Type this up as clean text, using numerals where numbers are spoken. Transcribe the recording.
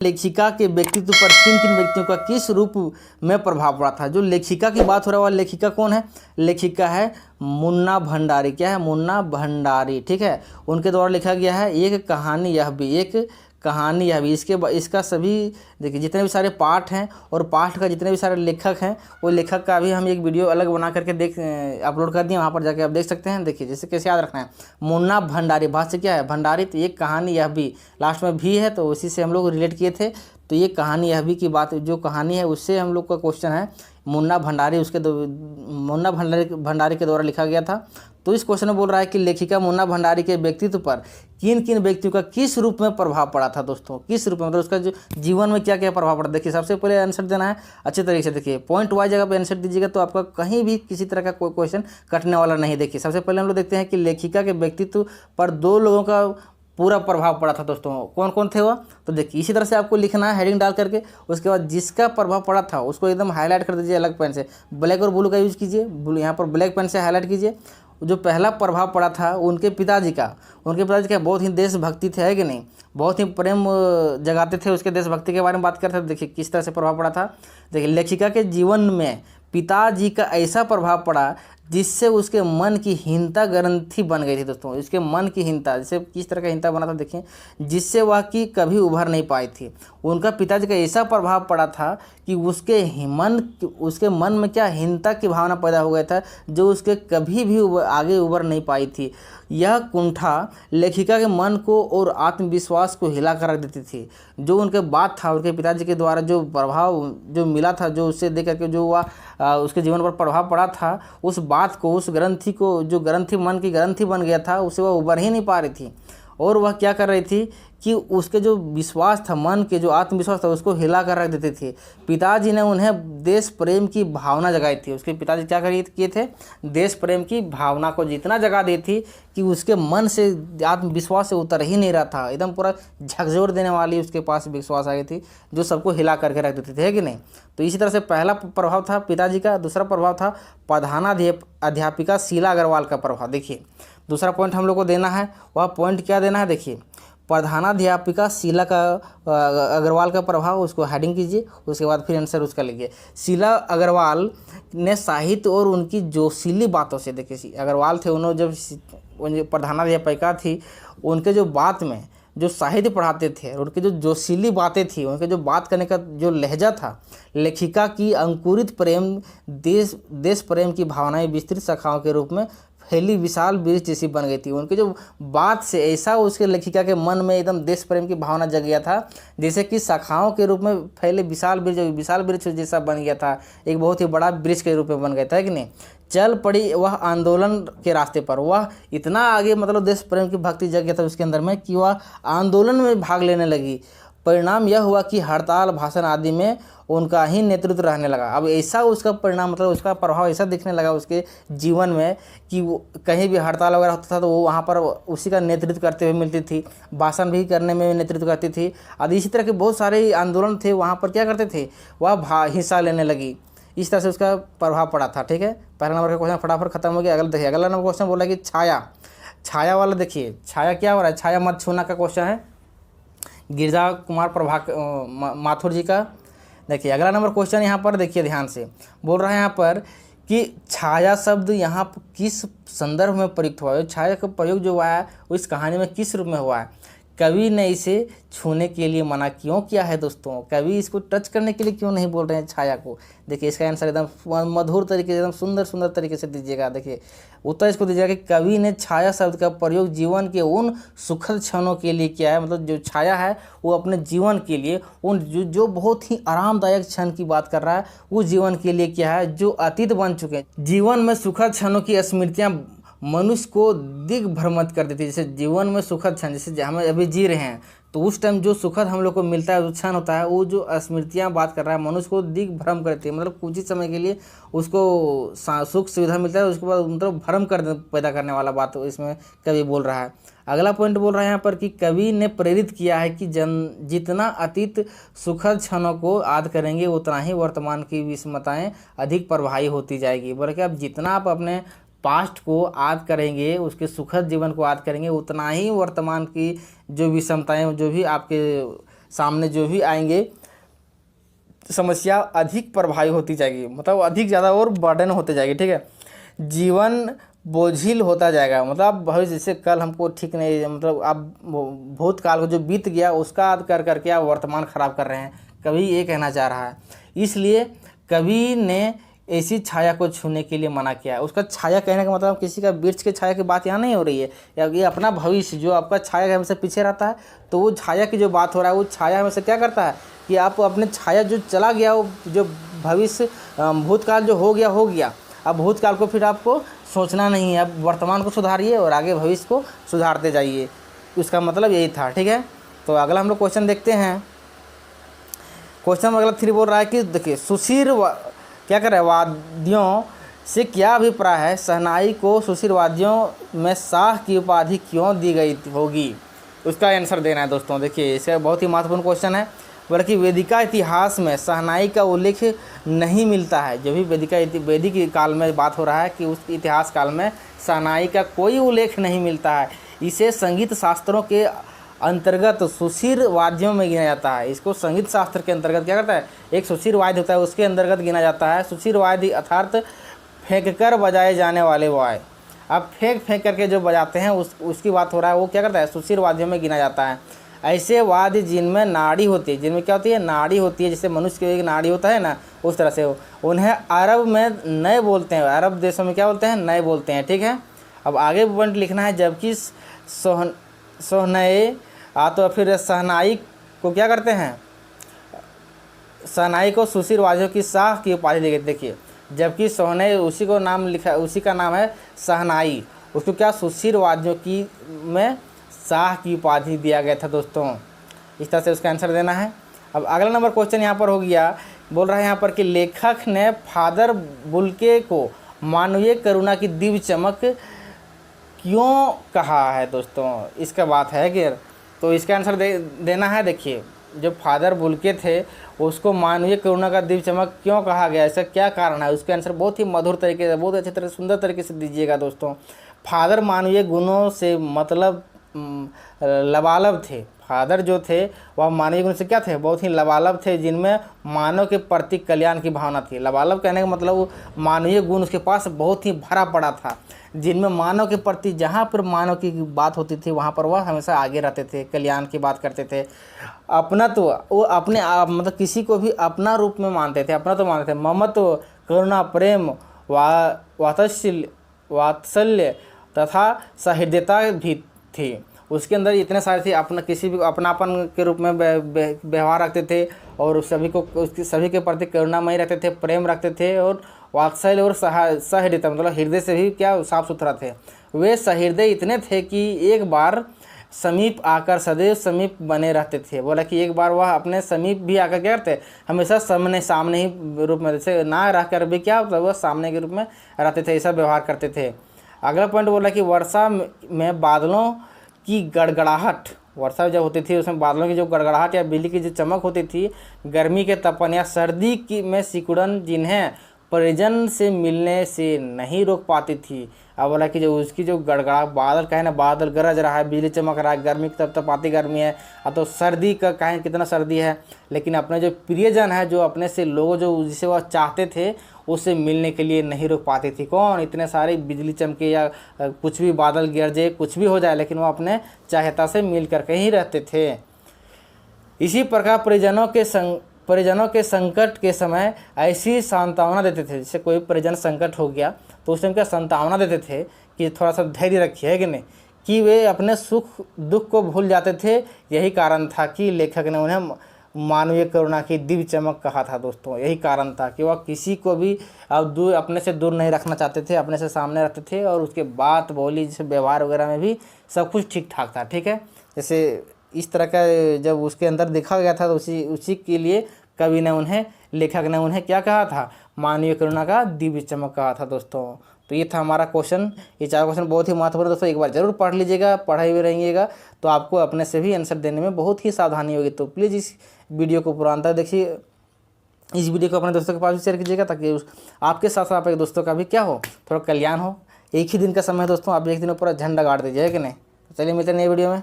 लेखिका के व्यक्तित्व पर किन किन व्यक्तियों का किस रूप में प्रभाव पड़ा था। जो लेखिका की बात हो रहा है वह लेखिका कौन है? लेखिका है मुन्ना भंडारी। क्या है? मुन्ना भंडारी। ठीक है, उनके द्वारा लिखा गया है एक कहानी यह भी, एक कहानी यह भी। इसका सभी देखिए जितने भी सारे पाठ हैं और पाठ का जितने भी सारे लेखक हैं वो लेखक का भी हम एक वीडियो अलग बना करके अपलोड कर दिए, वहाँ पर जाके आप देख सकते हैं। देखिए जैसे कैसे याद रखना है, मुन्ना भंडारी, भाष्य क्या है? भंडारी। तो एक कहानी यह भी, लास्ट में भी है तो उसी से हम लोग रिलेट किए थे। तो ये कहानी यह भी की बात, जो कहानी है उससे हम लोग का क्वेश्चन है। मुन्ना भंडारी मुन्ना भंडारी के द्वारा लिखा गया था। तो इस क्वेश्चन में बोल रहा है कि लेखिका मुन्ना भंडारी के व्यक्तित्व पर किन किन व्यक्तियों का किस रूप में प्रभाव पड़ा था। दोस्तों किस रूप में, मतलब उसका जो जीवन में क्या क्या प्रभाव पड़ा। देखिए सबसे पहले आंसर देना है अच्छे तरीके से। देखिए पॉइंट वाइज जगह पे आंसर दीजिएगा तो आपका कहीं भी किसी तरह का कोई क्वेश्चन कटने वाला नहीं। देखिए सबसे पहले हम लोग देखते हैं कि लेखिका के व्यक्तित्व पर दो लोगों का पूरा प्रभाव पड़ा था। दोस्तों कौन कौन थे वह? तो देखिए इसी तरह से आपको लिखना है हेडिंग डाल करके। उसके बाद जिसका प्रभाव पड़ा था उसको एकदम हाईलाइट कर दीजिए अलग पेन से, ब्लैक और ब्लू का यूज कीजिए। यहाँ पर ब्लैक पेन से हाईलाइट कीजिए। जो पहला प्रभाव पड़ा था उनके पिताजी का बहुत ही देशभक्ति थे, है कि नहीं? बहुत ही प्रेम जगाते थे, उसके देशभक्ति के बारे में बात करते थे। देखिए किस तरह से प्रभाव पड़ा था। देखिए लेखिका के जीवन में पिताजी का ऐसा प्रभाव पड़ा जिससे उसके मन की हीनता ग्रंथि बन गई थी। दोस्तों इसके मन की हीनता, जैसे किस तरह का हीनता बना था देखिए, जिससे वह कि कभी उभर नहीं पाई थी। उनका पिताजी का ऐसा प्रभाव पड़ा था कि उसके मन में क्या हीनता की भावना पैदा हो गया था, जो उसके कभी भी आगे उभर नहीं पाई थी। यह कुंठा लेखिका के मन को और आत्मविश्वास को हिला कर रख देती थी। जो उनके बात था, उनके पिताजी के द्वारा जो प्रभाव जो मिला था, जो उससे देख करके जो हुआ उसके जीवन पर प्रभाव पड़ा था, उस बात को, उस ग्रंथि को, जो ग्रंथि मन की ग्रंथि बन गया था, उससे वह उभर ही नहीं पा रही थी। और वह क्या कर रही थी कि उसके जो विश्वास था, मन के जो आत्मविश्वास था, उसको हिला कर रख देते थे। पिताजी ने उन्हें देश प्रेम की भावना जगाई थी। उसके पिताजी क्या किए थे? देश प्रेम की भावना को जितना जगा दी थी कि उसके मन से आत्मविश्वास से उतर ही नहीं रहा था। एकदम पूरा झकझोर देने वाली उसके पास विश्वास आ गई थी, जो सबको हिला करके रख देते थे, है कि नहीं? तो इसी तरह से पहला प्रभाव था पिताजी का। दूसरा प्रभाव था प्रधानाध्यापिका शीला अग्रवाल का प्रभाव। देखिए दूसरा पॉइंट हम लोग को देना है, वह पॉइंट क्या देना है? देखिए प्रधानाध्यापिका शीला अग्रवाल का प्रभाव, उसको हेडिंग कीजिए। उसके बाद फिर आंसर उसका लिखिए। शीला अग्रवाल ने साहित्य और उनकी जोशीली बातों से, देखिए अग्रवाल थे, उन्होंने जब प्रधानाध्यापिका थी, उनके जो बात में जो साहित्य पढ़ाते थे, उनके जो जोशीली बातें थी, उनके जो बात करने का जो लहजा था, लेखिका की अंकुरित प्रेम देश प्रेम की भावनाएं विस्तृत शाखाओं के रूप में फैली विशाल वृक्ष जैसी बन गई थी। उनके जो बात से ऐसा उसके लेखिका के मन में एकदम देश प्रेम की भावना जग गया था, जैसे कि शाखाओं के रूप में फैले विशाल वृक्ष जैसा बन गया था। एक बहुत ही बड़ा वृक्ष के रूप में बन गया था, है कि नहीं? चल पड़ी वह आंदोलन के रास्ते पर। वह इतना आगे, मतलब देश प्रेम की भक्ति जग गया था उसके अंदर में कि वह आंदोलन में भाग लेने लगी। परिणाम यह हुआ कि हड़ताल, भाषण आदि में उनका ही नेतृत्व रहने लगा। अब ऐसा उसका परिणाम, मतलब उसका प्रभाव ऐसा दिखने लगा उसके जीवन में कि वो कहीं भी हड़ताल वगैरह होता था तो वो वहाँ पर उसी का नेतृत्व करते हुए मिलती थी। भाषण भी करने में नेतृत्व करती थी। आदि इसी तरह के बहुत सारे आंदोलन थे, वहाँ पर क्या करते थे, वह हिस्सा लेने लगी। इस तरह से उसका प्रभाव पड़ा था। ठीक है, पहला नंबर का क्वेश्चन फटाफट खत्म हो गया। अगला देखिए, अगला नंबर क्वेश्चन बोला कि छाया वाला। देखिए छाया क्या हो रहा है? छाया मत छूना का क्वेश्चन है, गिरजा कुमार माथुर जी का। देखिए अगला नंबर क्वेश्चन यहाँ पर देखिए ध्यान से, बोल रहा है यहाँ पर कि छाया शब्द यहाँ किस संदर्भ में प्रयुक्त हुआ है? छाया का प्रयोग जो हुआ है वो इस कहानी में किस रूप में हुआ है? कवि ने इसे छूने के लिए मना क्यों किया है? दोस्तों कवि इसको टच करने के लिए क्यों नहीं बोल रहे हैं छाया को? देखिए इसका आंसर एकदम मधुर तरीके से, एकदम सुंदर तरीके से दीजिएगा। देखिए उत्तर इसको दीजिएगा कि कवि ने छाया शब्द का प्रयोग जीवन के उन सुखद क्षणों के लिए किया है। मतलब जो छाया है वो अपने जीवन के लिए उन जो बहुत ही आरामदायक क्षण की बात कर रहा है, वो जीवन के लिए किया है जो अतीत बन चुके हैं। जीवन में सुखद क्षणों की स्मृतियाँ मनुष्य को दिग्भ्रमित कर देती है। जैसे जीवन में सुखद क्षण, जैसे हम अभी जी रहे हैं, तो उस टाइम जो सुखद हम लोग को मिलता है, जो क्षण होता है, वो जो स्मृतियाँ बात कर रहा है, मनुष्य को दिग्भ्रम करती है। मतलब कुछ ही समय के लिए उसको सुख सुविधा मिलता है, उसके बाद मतलब भ्रम पैदा करने वाला बात इसमें कवि बोल रहा है। अगला पॉइंट बोल रहा है यहाँ पर कि कवि ने प्रेरित किया है कि जितना अतीत सुखद क्षणों को याद करेंगे उतना ही वर्तमान की विषमताएं अधिक प्रभावी होती जाएगी। बोले कि अब जितना आप अपने पास्ट को याद करेंगे, उसके सुखद जीवन को याद करेंगे, उतना ही वर्तमान की जो विषमताएं, जो भी आपके सामने जो भी आएंगे समस्या अधिक प्रभावी होती जाएगी, मतलब अधिक ज़्यादा और बर्डन होते जाएगी, ठीक है। जीवन बोझिल होता जाएगा, मतलब आप भविष्य जैसे कल हमको ठीक नहीं, मतलब आप भूतकाल को जो बीत गया उसका याद कर करके आप वर्तमान खराब कर रहे हैं, कवि ये कहना चाह रहा है। इसलिए कवि ने ऐसी छाया को छूने के लिए मना किया है। उसका छाया कहने का मतलब किसी का वृक्ष के छाया की बात यहाँ नहीं हो रही है, या ये अपना भविष्य जो आपका छाया हमेशा पीछे रहता है, तो वो छाया की जो बात हो रहा है, वो छाया हमेशा क्या करता है कि आप अपने छाया जो चला गया, वो जो भविष्य भूतकाल जो हो गया, अब भूतकाल को फिर आपको सोचना नहीं है, अब वर्तमान को सुधारिए और आगे भविष्य को सुधारते जाइए। उसका मतलब यही था, ठीक है। तो अगला हम लोग क्वेश्चन देखते हैं। क्वेश्चन अगला 3 बोल रहा है कि देखिए सुशीर क्या कर रहा है, वाद्यों से क्या अभिप्राय है, शहनाई को सुशीर वाद्यों में शाह की उपाधि क्यों दी गई होगी, उसका आंसर देना है दोस्तों। देखिए इसका बहुत ही महत्वपूर्ण क्वेश्चन है। बल्कि वेदिका इतिहास में शहनाई का उल्लेख नहीं मिलता है। जो भी वैदिक काल में बात हो रहा है कि उस इतिहास काल में शहनाई का कोई उल्लेख नहीं मिलता है। इसे संगीत शास्त्रों के अंतर्गत सुशीर वाद्यों में गिना जाता है। इसको संगीत शास्त्र के अंतर्गत क्या करता है, एक सुशीर वाद्य होता है, उसके अंतर्गत गिना जाता है। सुशीर वाद्य अर्थात फेंक कर बजाए जाने वाले वाद्य। अब फेंक करके जो बजाते हैं उसकी बात हो रहा है, वो क्या करता है, सुशीर वाद्यों में गिना जाता है। ऐसे वाद्य जिनमें नाड़ी होती है, जिनमें क्या होती है, नाड़ी होती है, जैसे मनुष्य की एक नाड़ी होता है ना, उस तरह से उन्हें अरब में नए बोलते हैं, अरब देशों में क्या बोलते हैं, नए बोलते हैं, ठीक है। अब आगे पॉइंट लिखना है, जबकि सोहनए तो फिर शहनाई को क्या करते हैं, शहनाई को सुशीर वाद्यों की शाह की उपाधि दी गई। देखिए जबकि सोहनए उसी को नाम लिखा, उसी का नाम है शहनाई, उसको क्या सुशीर वाद्यों की में शाह की उपाधि दिया गया था दोस्तों। इस तरह से उसका आंसर देना है। अब अगला नंबर क्वेश्चन यहाँ पर हो गया, बोल रहा है यहाँ पर कि लेखक ने फादर बुल्के को मानवीय करुणा की दिव्य चमक क्यों कहा है दोस्तों, इसका बात है कि तो इसका आंसर देना है। देखिए जो फादर बुल्के थे उसको मानवीय करुणा का दिव्य चमक क्यों कहा गया, ऐसा क्या कारण है, उसका आंसर बहुत ही मधुर तरीके से, बहुत अच्छी तरह सुंदर तरीके से दीजिएगा दोस्तों। फादर मानवीय गुणों से मतलब लबालब थे। फादर जो थे वह मानवीय गुण से क्या थे, बहुत ही लबालब थे, जिनमें मानव के प्रति कल्याण की भावना थी। लबालब कहने का मतलब मानवीय गुण उसके पास बहुत ही भरा पड़ा था, जिनमें मानव के प्रति जहाँ पर मानव की बात होती थी वहाँ पर वह हमेशा आगे रहते थे, कल्याण की बात करते थे। अपना तो वो अपने आप मतलब किसी को भी अपना रूप में मानते थे, अपना तो मानते थे। ममत्व, करुणा, प्रेम, वात्सल्य तथा सहृदयता भी थी उसके अंदर, इतने सारे थे। अपना किसी भी अपनापन के रूप में व्यवहार रखते थे और सभी के प्रति करुणामयी रखते थे, प्रेम रखते थे, और वात्सल्य और सहृदयता मतलब हृदय से भी क्या साफ सुथरा थे। वे सहृदय इतने थे कि एक बार समीप आकर सदैव समीप बने रहते थे। बोला कि एक बार वह अपने समीप भी आकर क्या करते, हमेशा सामने ही रूप में, जैसे ना रह कर भी क्या वह सामने के रूप में रहते थे, ऐसा व्यवहार करते थे। अगला पॉइंट बोला कि वर्षा में बादलों की गड़गड़ाहट, वर्षा जब होती थी उसमें बादलों की जो गड़गड़ाहट या बिजली की जो चमक होती थी, गर्मी के तपन या सर्दी की में सिकुड़न जिन्हें परिजन से मिलने से नहीं रोक पाती थी। अब बोला कि जो उसकी जो गड़गड़ा बादल कहे ना, बादल गरज रहा है, बिजली चमक रहा है, गर्मी की तपाती गर्मी है, अब तो सर्दी का कहें कितना सर्दी है, लेकिन अपने जो प्रियजन है, जो अपने से लोग जो जिसे वह चाहते थे उससे मिलने के लिए नहीं रुक पाती थी। कौन, इतने सारी बिजली चमके या कुछ भी बादल गरजे, कुछ भी हो जाए, लेकिन वो अपने चाहता से मिल करके ही रहते थे। इसी प्रकार परिजनों के संकट के समय ऐसी सांत्वना देते थे, जैसे कोई परिजन संकट हो गया तो उस टाइम क्या सांत्वना देते थे कि थोड़ा सा धैर्य रखिए, है कि नहीं, कि वे अपने सुख दुख को भूल जाते थे। यही कारण था कि लेखक ने उन्हें मानवीय करुणा की दिव्य चमक कहा था दोस्तों। यही कारण था कि वह किसी को भी अपने से दूर नहीं रखना चाहते थे, अपने से सामने रखते थे, और उसके बात बोली जैसे व्यवहार वगैरह में भी सब कुछ ठीक ठाक था, ठीक है। जैसे इस तरह का जब उसके अंदर देखा गया था तो उसी के लिए कवि ने उन्हें, लेखक ने उन्हें क्या कहा था, मानवीय करुणा का दिव्य चमक कहा था दोस्तों। तो ये था हमारा क्वेश्चन। ये 4 क्वेश्चन बहुत ही महत्वपूर्ण दोस्तों, एक बार जरूर पढ़ लीजिएगा, पढ़ाई भी रहिएगा तो आपको अपने से भी आंसर देने में बहुत ही सावधानी होगी। तो प्लीज़ इस वीडियो को पूरा अंत तक देखिए, इस वीडियो को अपने दोस्तों के पास भी शेयर कीजिएगा, ताकि आपके साथ साथ आपके दोस्तों का भी क्या हो, थोड़ा कल्याण हो। एक ही दिन का समय है दोस्तों, आप एक दिन पूरा झंडा गाड़ दीजिए, है कि नहीं। तो चलिए मिलते हैं नई वीडियो में।